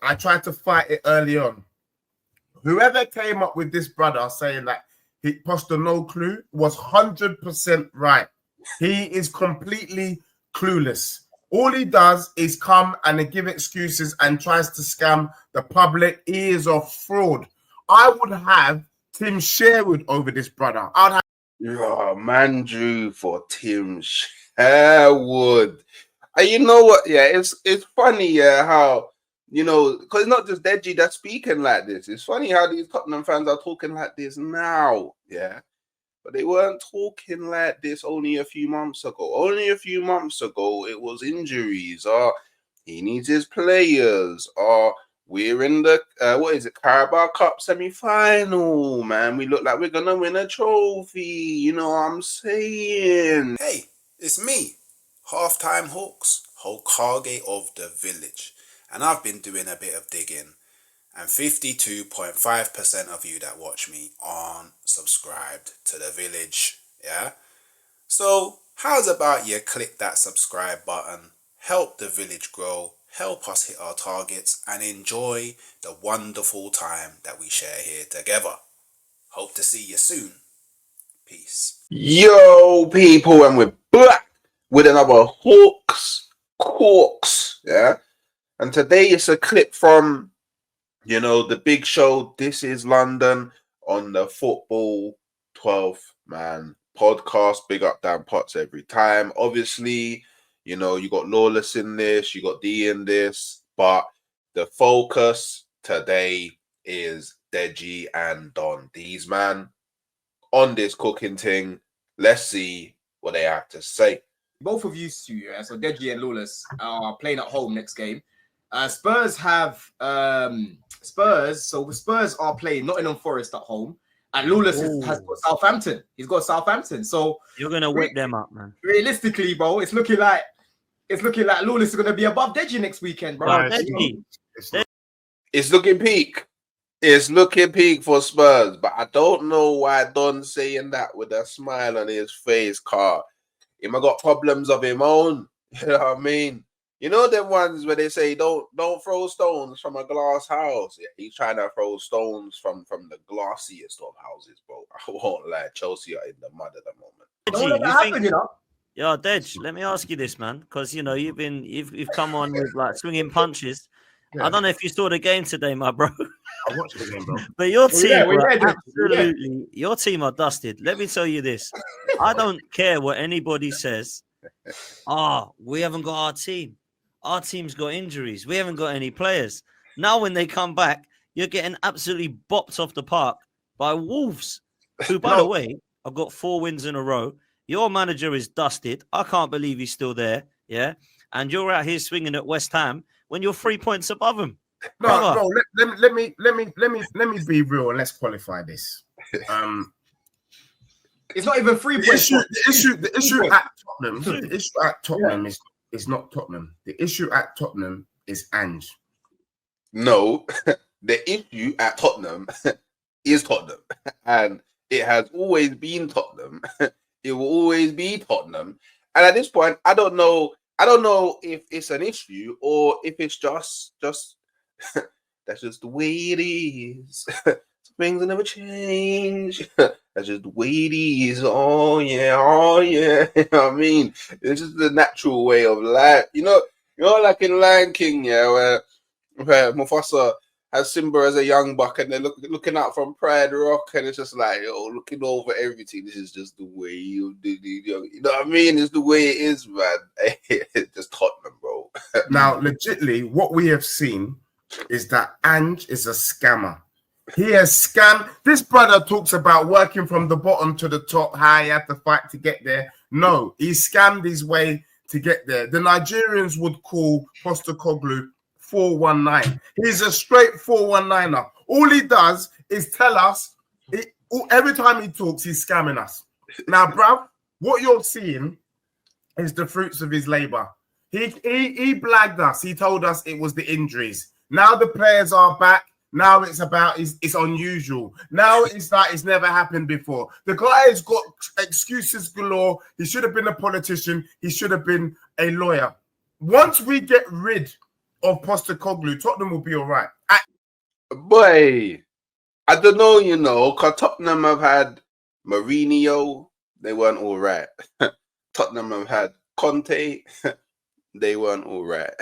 I tried to fight it early on. Whoever came up with this brother saying that he posted no clue was 100% right. He is completely clueless. All he does is come and give excuses and tries to scam the public. He is a fraud. I would have Tim Sherwood over this brother. I'd have man drew for Tim Sherwood. And you know what? Yeah, it's funny, how, because it's not just Deji that's speaking like this. It's funny how these Tottenham fans are talking like this now, yeah. But they weren't talking like this only a few months ago. Only a few months ago, it was injuries, or he needs his players, or we're in the Carabao Cup semi-final, man. We look like we're gonna win a trophy. You know what I'm saying? Hey, it's me, Half-Time Hooks, Hokage of the Village, and I've been doing a bit of digging, and 52.5% of you that watch me aren't subscribed to the Village, yeah? So how's about you click that subscribe button, help the Village grow, help us hit our targets, and enjoy the wonderful time that we share here together. Hope to see you soon. Peace. Yo, people, and we're back with another Hawks, yeah? And today it's a clip from, the big show, This Is London, on the Football 12 Man podcast. Big up Dan Potts every time. Obviously, you got Lawless in this, you got D in this, but the focus today is Deji and Don. These man on this cooking thing. Let's see what they have to say. Both of you two, yeah. So Deji and Lawless are playing at home next game. Spurs have Spurs. So the Spurs are playing Nottingham Forest at home, and Lawless has got Southampton. He's got Southampton. So you're gonna whip them up, man. Realistically, bro, it's looking like Lawless is gonna be above Deji next weekend, bro. It's looking peak. It's looking peak for Spurs, but I don't know why Don's saying that with a smile on his face, car. He might got problems of his own. You know what I mean? You know them ones where they say don't throw stones from a glass house. Yeah, he's trying to throw stones from the glassiest of houses, bro. I won't lie, Chelsea are in the mud at the moment. Yo, Dej, let me ask you this, man, because you've come on with like swinging punches. Yeah. I don't know if you saw the game today, my bro. I watched the game, bro. But your team, your team are dusted. Let me tell you this: I don't care what anybody says. We haven't got our team. Our team's got injuries. We haven't got any players. Now, when they come back, you're getting absolutely bopped off the park by Wolves, who, by the way, have got 4 wins in a row. Your manager is dusted. I can't believe he's still there. Yeah, and you're out here swinging at West Ham when you're 3 points above him. No. Let me be real and let's qualify this. It's not even 3 points. The issue at Tottenham is not Tottenham. The issue at Tottenham is Ange. No, the issue at Tottenham is Tottenham, and it has always been Tottenham. It will always be Tottenham, and at this point, I don't know if it's an issue or if it's just that's just the way it is. Things never change. That's just the way it is. Oh yeah. You know what I mean? It's just the natural way of life. You know, like in Lion King, yeah, where Mufasa has Simba as a young buck and they're looking out from Pride Rock, and it's just like, looking over everything. This is just the way you know what I mean? It's the way it is, man. It's just Tottenham, bro. Now, legitimately, what we have seen is that Ange is a scammer. He has scammed. This brother talks about working from the bottom to the top, how he had to fight to get there. No, he scammed his way to get there. The Nigerians would call Postecoglou 419. He's a straight 419er. All he does is tell us, every time he talks, he's scamming us. Now, bruv, what you're seeing is the fruits of his labor. He blagged us. He told us it was the injuries. Now the players are back. Now it's unusual. Now it's like it's never happened before. The guy has got excuses galore. He should have been a politician. He should have been a lawyer. Once we get rid of Postecoglou, Tottenham will be all right. Boy, I don't know, you know, because Tottenham have had Mourinho, they weren't all right. Tottenham have had Conte, they weren't all right.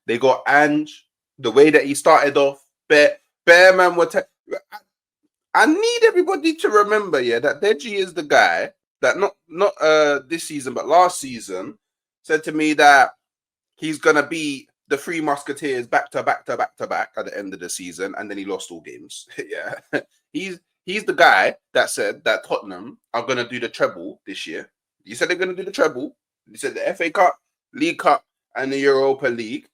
They got Ange, the way that he started off, Bearman were. I need everybody to remember, yeah, that Deji is the guy that not this season, but last season said to me that he's gonna be the Three Musketeers back to back at the end of the season, and then he lost all games. Yeah, he's the guy that said that Tottenham are gonna do the treble this year. He said they're gonna do the treble. He said the FA Cup, League Cup, and the Europa League.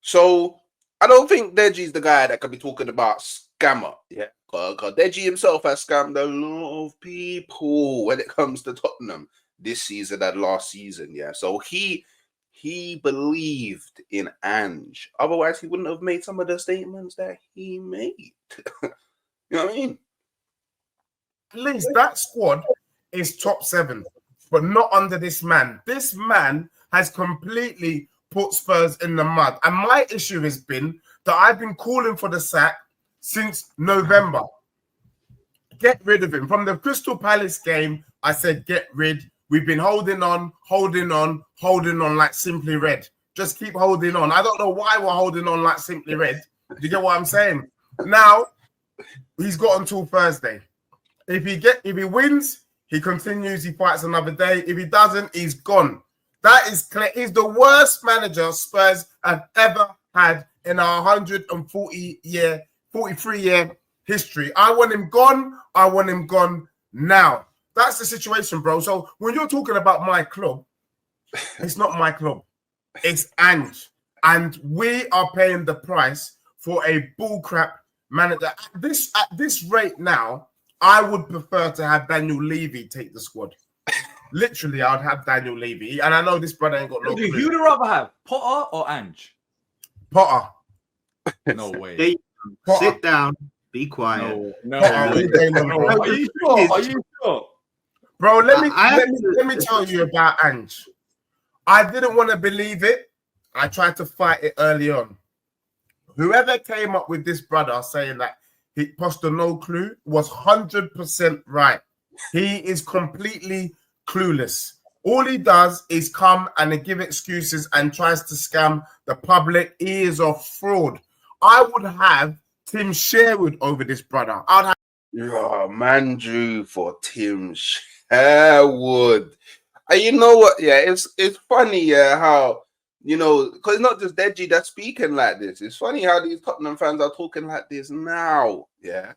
So I don't think Deji's the guy that could be talking about scammer. Yeah, because Deji himself has scammed a lot of people when it comes to Tottenham this season and last season. Yeah, so he believed in Ange. Otherwise, he wouldn't have made some of the statements that he made. You know what I mean? At least that squad is top 7, but not under this man. This man has completely put Spurs in the mud. And my issue has been that I've been calling for the sack since November. Get rid of him. From the Crystal Palace game, I said get rid. We've been holding on like Simply Red. Just keep holding on. I don't know why we're holding on like Simply Red. Do you get what I'm saying? Now, he's got until Thursday. If he wins, he continues, he fights another day. If he doesn't, he's gone. That is clear. He's the worst manager Spurs have ever had in our 43-year history. I want him gone. I want him gone now. That's the situation, bro. So when you're talking about my club, it's not my club. It's Ange. And we are paying the price for a bullcrap manager. At this rate now, I would prefer to have Daniel Levy take the squad. Literally, I would have Daniel Levy. And I know this brother ain't got no clue. Who would you rather have, Potter or Ange? Potter. No way. Sit down. Be quiet. No. Are you sure? Are you sure? Bro, let me tell you about Ange. I didn't want to believe it. I tried to fight it early on. Whoever came up with this brother saying that he posted no clue was 100% right. He is completely clueless. All he does is come and give excuses and tries to scam the public. He is a fraud. I would have Tim Sherwood over this brother. I'd have Mandrew for Tim Sherwood. And you know what? Yeah, it's funny, yeah, how, you know, because it's not just Deji that's speaking like this. It's funny how these Tottenham fans are talking like this now, yeah.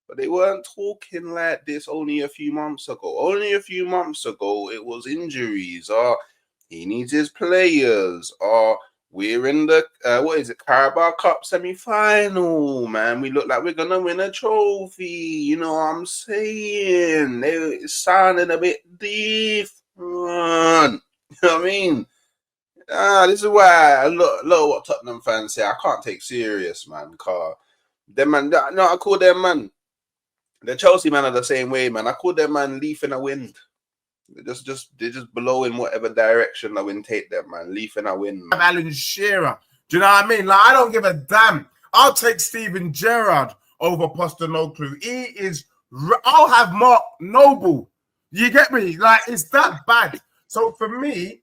But they weren't talking like this only a few months ago. Only a few months ago, it was injuries, or he needs his players, or we're in the, Carabao Cup semi-final, man. We look like we're going to win a trophy. You know what I'm saying? It's sounding a bit different. You know what I mean? This is why a lot of what Tottenham fans say I can't take serious, man. Car them man, no, I call them man. The Chelsea man are the same way, man. I call them man leaf in a wind. They're just below in whatever direction the wind take them, man. Leaf in a wind. Man. Alan Shearer. Do you know what I mean? Like, I don't give a damn. I'll take Steven Gerrard over Postecoglou. He is. I'll have Mark Noble. You get me? Like, it's that bad. So for me,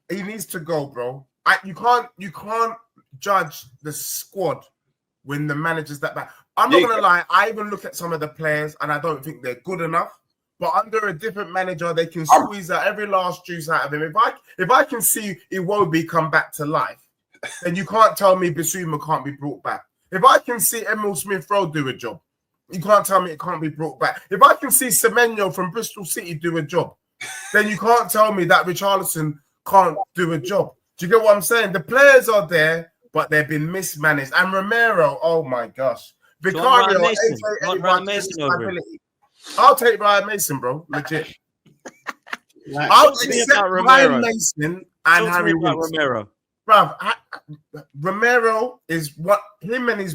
he needs to go, bro. You can't judge the squad when the manager's that bad. I'm not gonna lie. I even look at some of the players, and I don't think they're good enough. But under a different manager, they can squeeze out every last juice out of him. If I can see Iwobi come back to life, then you can't tell me Bissouma can't be brought back. If I can see Emil Smith-Rowe do a job, you can't tell me it can't be brought back. If I can see Semenyo from Bristol City do a job, then you can't tell me that Richarlison can't do a job. Do you get what I'm saying? The players are there, but they've been mismanaged. And Romero, oh my gosh. Vicario, I'll take Ryan Mason, bro. Legit. I'll accept Ryan Mason and Harry Winks. Bro, Romero is what him and his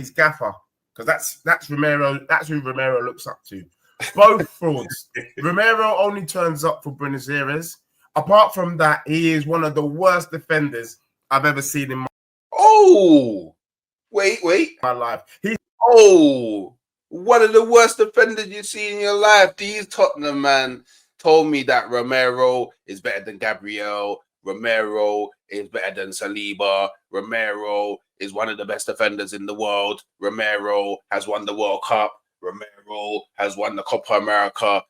gaffer, because that's Romero. That's who Romero looks up to. Both frauds. Romero only turns up for Buenos Aires, Apart from that, he is one of the worst defenders I've ever seen in Oh, wait. my life. Oh, one of the worst defenders you see in your life. These Tottenham man told me that Romero is better than Gabriel. Romero is better than Saliba. Romero is one of the best defenders in the world. Romero has won the World Cup. Romero has won the Copa America.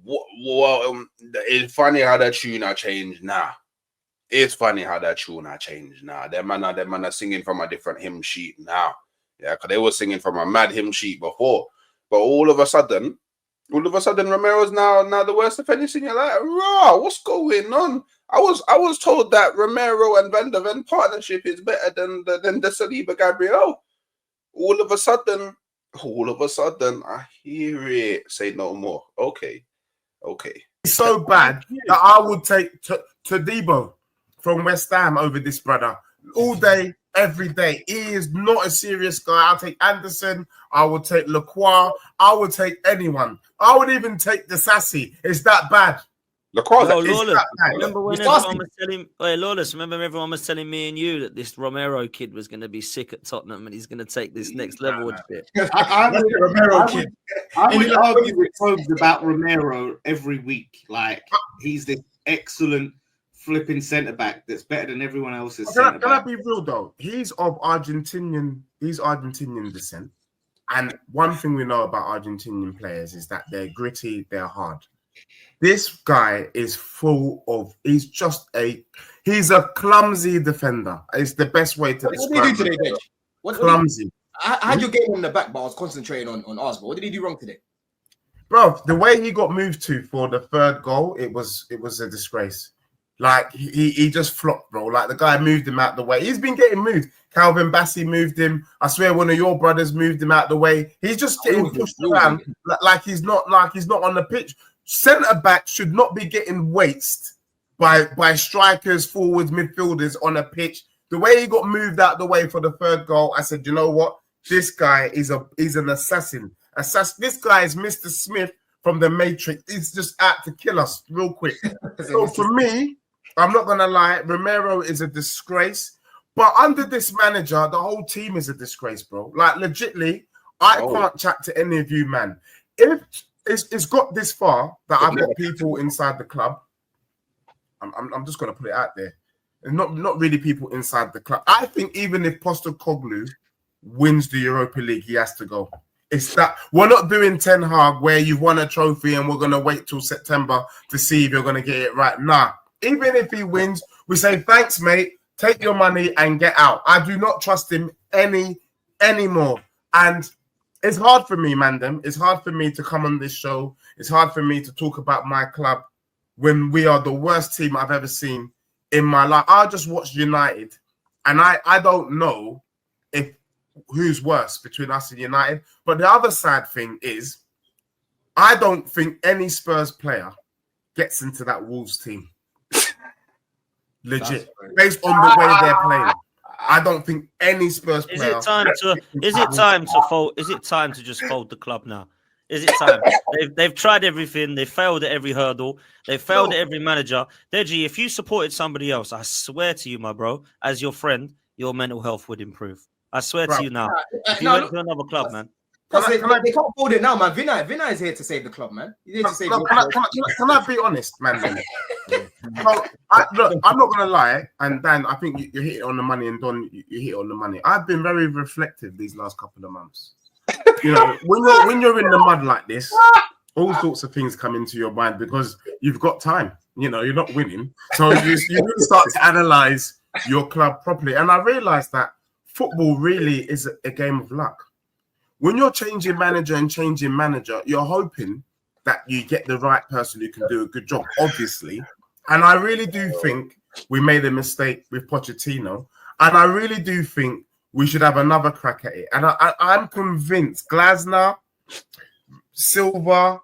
It's funny how that tune I changed now. It's funny how that tune I changed now. Them man are singing from a different hymn sheet now. Yeah, because they were singing from a mad hymn sheet before. But all of a sudden, Romero's now the worst defender in your life. Raw, what's going on? I was told that Romero and Van der Ven partnership is better than the Saliba Gabriel. All of a sudden, I hear it. Say no more. Okay. It's so bad that I would take Todibo from West Ham over this brother all day, every day. He is not a serious guy. I'll take Anderson. I would take Lacroix. I would take anyone. I would even take Disasi. It's that bad. Lacroix. Lawless. Remember when everyone was telling Lawless? Remember everyone was telling me and you that this Romero kid was going to be sick at Tottenham and he's going to take this next level and shit. I would argue with Tobes about Romero every week. Like he's this excellent flipping centre back that's better than everyone else's. Can I be real though? He's Argentinian descent, and one thing we know about Argentinian players is that they're gritty, they're hard. This guy is he's a clumsy defender. It's the best way to describe What did he do today, Dej? Clumsy. I had your game in the back, but I was concentrating on Arsenal. What did he do wrong today? Bro, the way he got moved to for the third goal, it was a disgrace. Like he just flopped, bro. Like the guy moved him out the way. He's been getting moved. Calvin Bassey moved him. I swear one of your brothers moved him out the way. He's just getting pushed around like he's not on the pitch. Centre back should not be getting weighted by strikers, forwards, midfielders on a pitch. The way he got moved out the way for the third goal, I said, you know what? This guy is an assassin. This guy is Mr. Smith from the Matrix. He's just out to kill us real quick. So for me, I'm not gonna lie, Romero is a disgrace. But under this manager, the whole team is a disgrace, bro. Like legitly, I can't chat to any of you, man. If it's got this far that I've got people inside the club. I'm just gonna put it out there. And not really people inside the club. I think even if Postecoglou wins the Europa League, he has to go. It's that we're not doing Ten Hag where you've won a trophy and we're gonna wait till September to see if you're gonna get it right. Nah, even if he wins, we say thanks, mate. Take your money and get out. I do not trust him anymore. And it's hard for me, Mandem. It's hard for me to come on this show. It's hard for me to talk about my club when we are the worst team I've ever seen in my life. I just watched United, and I don't know if who's worse between us and United. But the other sad thing is, I don't think any Spurs player gets into that Wolves team. Legit, based on the way they're playing. I don't think any Spurs player. Is it time to just fold the club now? Is it time? They've tried everything. They failed at every hurdle. They failed at every manager. Deji, if you supported somebody else, I swear to you, my bro, as your friend, your mental health would improve. I swear to you now. If you went to another club, man. They can't hold it now, man. Vinay is here to save the club, man. He's here to save the club. Can I be honest, man? So, I'm not gonna lie, and Dan, I think you hit it on the money, and Don, you hit it on the money. I've been very reflective these last couple of months. You know, when you're in the mud like this, all sorts of things come into your mind because you've got time. You know, you're not winning, so you really start to analyze your club properly. And I realized that football really is a game of luck. When you're changing manager, you're hoping that you get the right person who can do a good job, obviously. And I really do think we made a mistake with Pochettino. And I really do think we should have another crack at it. And I'm convinced Glasner, Silva,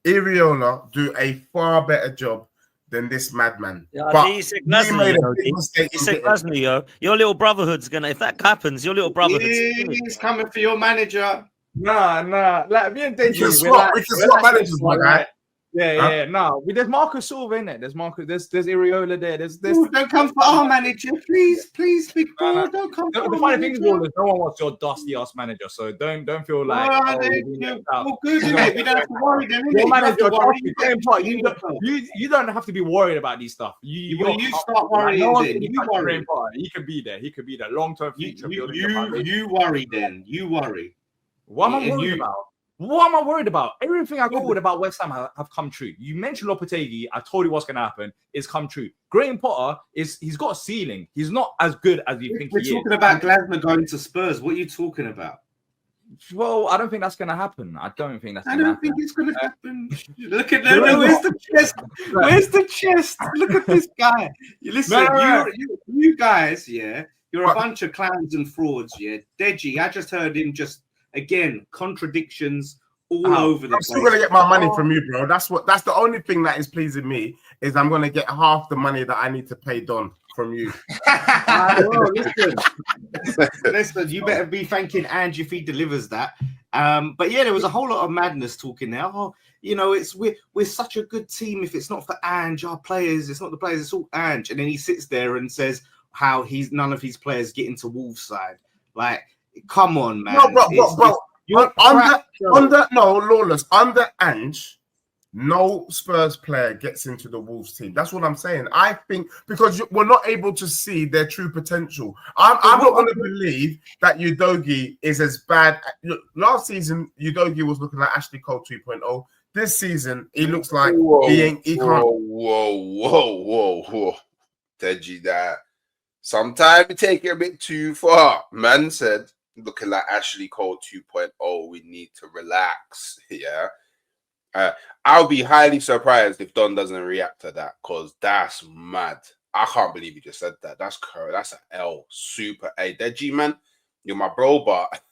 Iriola do a far better job than this madman. Yeah, but he said Glasner, yo. Your little brotherhood's gonna. If that happens, your little brotherhood's He's coming for your manager. Nah. Like me and Deji, we can swap managers, my guy. Yeah. No, there's Marcus Silva in it. There's Marcus. There's Iriola there. There's. Ooh, don't come for our manager, please, big bro. Don't come for The our funny thing is, manager. no one wants your dusty ass manager. So don't feel like. Well, good, isn't it? We don't have to worry then. Your innit? manager, worry. you don't have to be worried about these stuff. You start worrying. Then. You worry. He could be there. He could be there. Long-term future. You worry then. You worry. What am I worried about? What am I worried about? Everything I called about West Ham have come true. You mentioned Lopetegui. I told you what's going to happen. It's come true. Graham Potter he's got a ceiling. He's not as good as you think he is. We're talking about Glasner going to Spurs. What are you talking about? Well, I don't think that's going to happen. I don't think think it's going to happen. Look at that. Where's the chest? Where's the chest? Look at this guy. You listen, you guys, yeah, you're a bunch of clowns and frauds, yeah. Deji, I just heard him again, contradictions all over the place. I'm still gonna get my money from you, bro. That's the only thing that is pleasing me is I'm gonna get half the money that I need to pay Don from you. Well, listen, you better be thanking Ange if he delivers that. But yeah, there was a whole lot of madness talking there. Oh, we're such a good team. If it's not for Ange, our players, it's not the players, it's all Ange. And then he sits there and says how none of his players get into Wolves' side. Like, come on, man. No, bro. Lawless. Under Ange, no Spurs player gets into the Wolves team. That's what I'm saying. I think because we're not able to see their true potential. I'm not going to believe that Udogie is as bad. Last season, Udogie was looking like Ashley Cole 2.0. This season, he looks like he can't. Whoa. Deji, that sometimes you take it a bit too far. Man said, looking like Ashley Cole 2.0, we need to relax. Yeah. I'll be highly surprised if Don doesn't react to that because that's mad. I can't believe you just said that. That's an L. Super A. Deji, man, you're my bro, but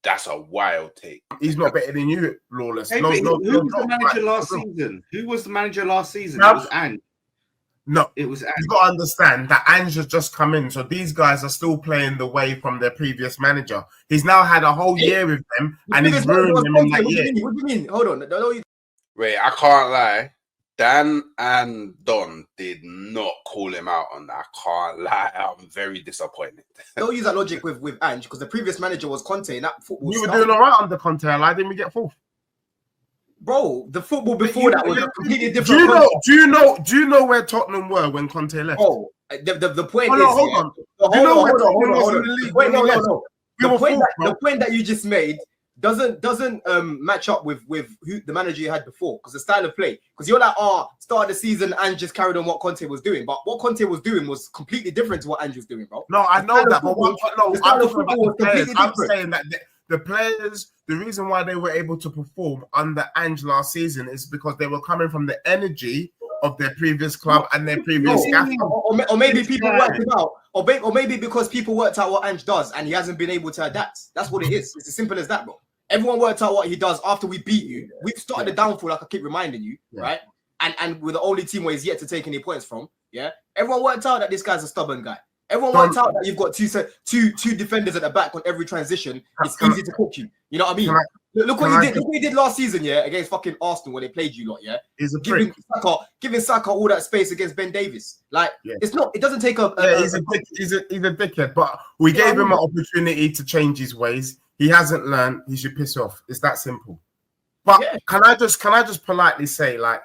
that's a wild take. He's not better than you, Lawless. Who was the manager last season? Who was the manager last season? It was Ange. No, it was Ange. You got to understand that Ange has just come in, so these guys are still playing the way from their previous manager. He's now had a whole year with them, and he's ruined them in that year. What do you mean? Hold on. Wait, I can't lie. Dan and Don did not call him out on that. I can't lie. I'm very disappointed. Don't use that logic with Ange because the previous manager was Conte and that football. You were doing all right under Conte. Why didn't we get fourth? Bro, the football before that was completely different. Do you know where Tottenham were when Conte left? Oh, the point is, hold on. Hold on. Wait, no. The point that you just made doesn't match up with who the manager you had before because the style of play. Because you're like, start of the season and just carried on what Conte was doing, but what Conte was doing was completely different to what Ange was doing, bro. No, I know that, but I'm saying that the players, the reason why they were able to perform under Ange last season is because they were coming from the energy of their previous club and their previous or maybe people worked it out, or maybe because people worked out what Ange does and he hasn't been able to adapt. That's what it is. It's as simple as that, bro. Everyone worked out what he does after we beat you. We've started the downfall, like I keep reminding you, right? And we're the only team where he's yet to take any points from. Yeah, everyone worked out that this guy's a stubborn guy. Everyone worked out that you've got two defenders at the back on every transition. It's easy to cook you. You know what I mean? Look what he did. Look what he did last season, yeah, against fucking Arsenal when they played you lot, yeah. Giving Saka all that space against Ben Davies. Like it's not. It doesn't take he's a dickhead. But we gave him an opportunity to change his ways. He hasn't learned. He should piss off. It's that simple. But can I just politely say, like,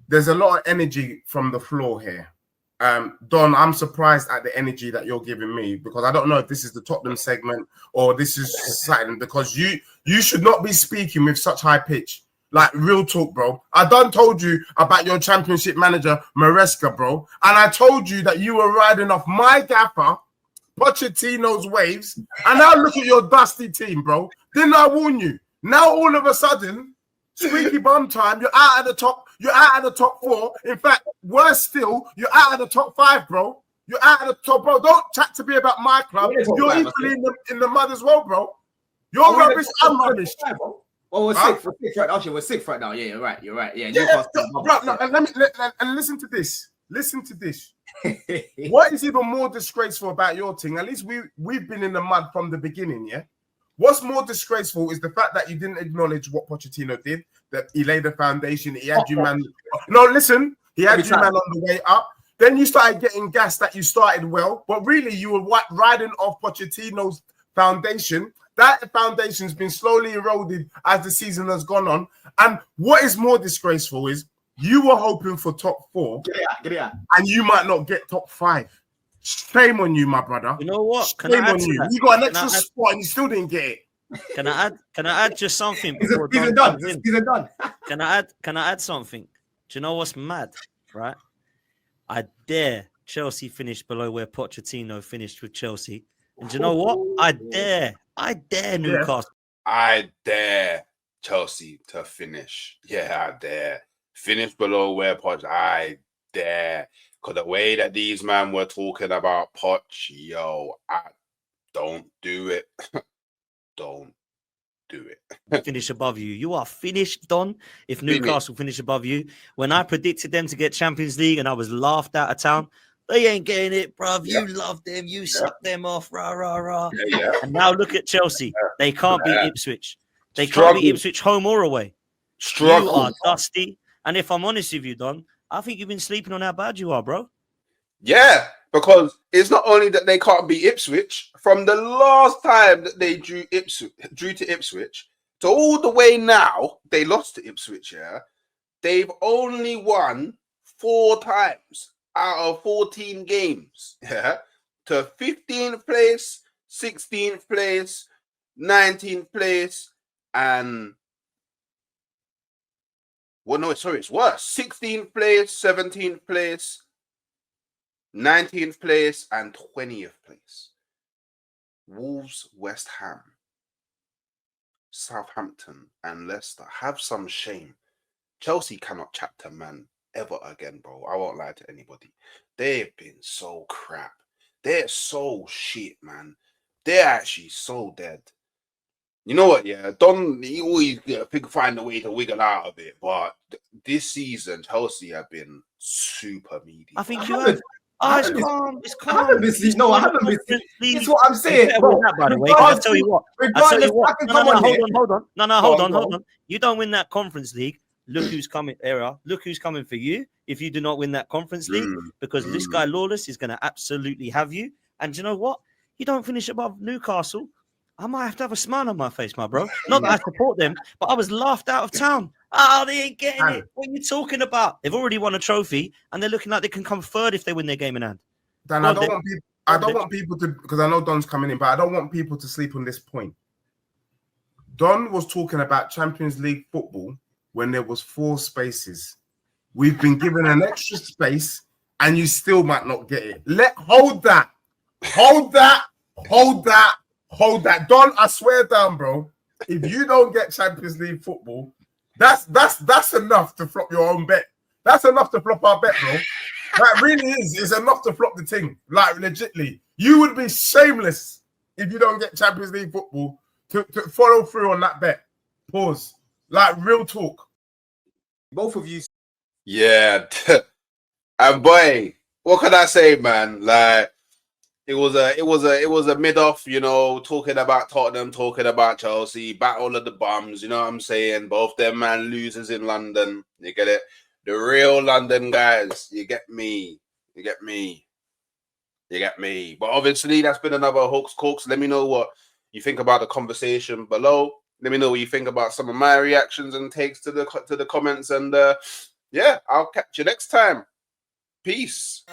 there's a lot of energy from the floor here. Don, I'm surprised at the energy that you're giving me because I don't know if this is the Tottenham segment or this is something because you should not be speaking with such high pitch. Like, real talk, bro. I done told you about your championship manager, Maresca, bro. And I told you that you were riding off my gaffer, Pochettino's waves. And now look at your dusty team, bro. Didn't I warn you? Now all of a sudden, squeaky bum time, you're out of the top. You're out of the top 4. In fact, worse still, you're out of the top 5, bro. You're out of the top, bro. Don't chat to me about my club. You're equally in the mud as well, bro. You're rubbish. I'm rubbish. Well, we're sixth right now. We're sixth right now. Yeah, you're right. Bro, and listen to this. Listen to this. What is even more disgraceful about your thing? At least we've been in the mud from the beginning, yeah? What's more disgraceful is the fact that you didn't acknowledge what Pochettino did, that he laid the foundation, he had you man. No, listen, he had you man on the way up. Then you started getting gas that you started well, but really you were riding off Pochettino's foundation. That foundation's been slowly eroded as the season has gone on. And what is more disgraceful is you were hoping for top 4, and you might not get top 5. Shame on you, my brother. You know what? Shame on you. You got an extra spot and you still didn't get it. Can I add just something? He's done. Can I add something? Do you know what's mad? Right? I dare Chelsea finish below where Pochettino finished with Chelsea. And do you know what? I dare Newcastle. I dare Chelsea to finish. Yeah, I dare. Finish below where Poch. I dare. Because the way that these men were talking about Poch, yo, don't do it. Don't do it. Finish above you. You are finished, Don. If Newcastle finish above you. When I predicted them to get Champions League and I was laughed out of town, they ain't getting it, bruv. You love them. You suck them off. Rah, rah, rah. And now look at Chelsea. They can't beat Ipswich. They can't beat Ipswich home or away. You are dusty. And if I'm honest with you, Don, I think you've been sleeping on how bad you are, bro. Yeah, because it's not only that they can't beat Ipswich. From the last time that they drew to Ipswich, to all the way now, they lost to Ipswich, yeah? They've only won 4 times out of 14 games, yeah? To 15th place, 16th place, 19th place, and... Well, no, sorry, it's worse. 16th place, 17th place, 19th place, and 20th place. Wolves, West Ham, Southampton, and Leicester. Have some shame. Chelsea cannot chat to man ever again, bro. I won't lie to anybody. They've been so crap. They're so shit, man. They're actually so dead. You know what, yeah, Don, he always find a way to wiggle out of it, but this season, Chelsea have been super meaty. I think you have. It's calm. It's calm. I haven't been sleeping. No, I haven't been sleeping. It's what I'm saying, bro. That, by the way, I'll tell you what. Hold on. You don't win that Conference League. Look who's coming, Look who's coming for you if you do not win that Conference League, because this guy Lawless is going to absolutely have you. And you know what? You don't finish above Newcastle, I might have to have a smile on my face, my bro. Not that I support them, but I was laughed out of town. Oh, they ain't getting it. What are you talking about? They've already won a trophy, and they're looking like they can come third if they win their game in hand. Dan, I don't want people to, because I know Don's coming in, but I don't want people to sleep on this point. Don was talking about Champions League football when there was 4 spaces. We've been given an extra space, and you still might not get it. Hold that. Don, I swear down, bro. If you don't get Champions League football, that's enough to flop your own bet. That's enough to flop our bet, bro. That really is. It's enough to flop the thing. Like, legitly. You would be shameless if you don't get Champions League football to follow through on that bet. Pause. Like, real talk. Both of you. Yeah. And boy, what can I say, man? Like, it was a mid-off, you know, talking about Tottenham, talking about Chelsea, battle of the bums, you know what I'm saying? Both them man losers in London. You get it? The real London guys. You get me. But obviously, that's been another Hooks Cooks. Let me know what you think about the conversation below. Let me know what you think about some of my reactions and takes to the comments. And yeah, I'll catch you next time. Peace.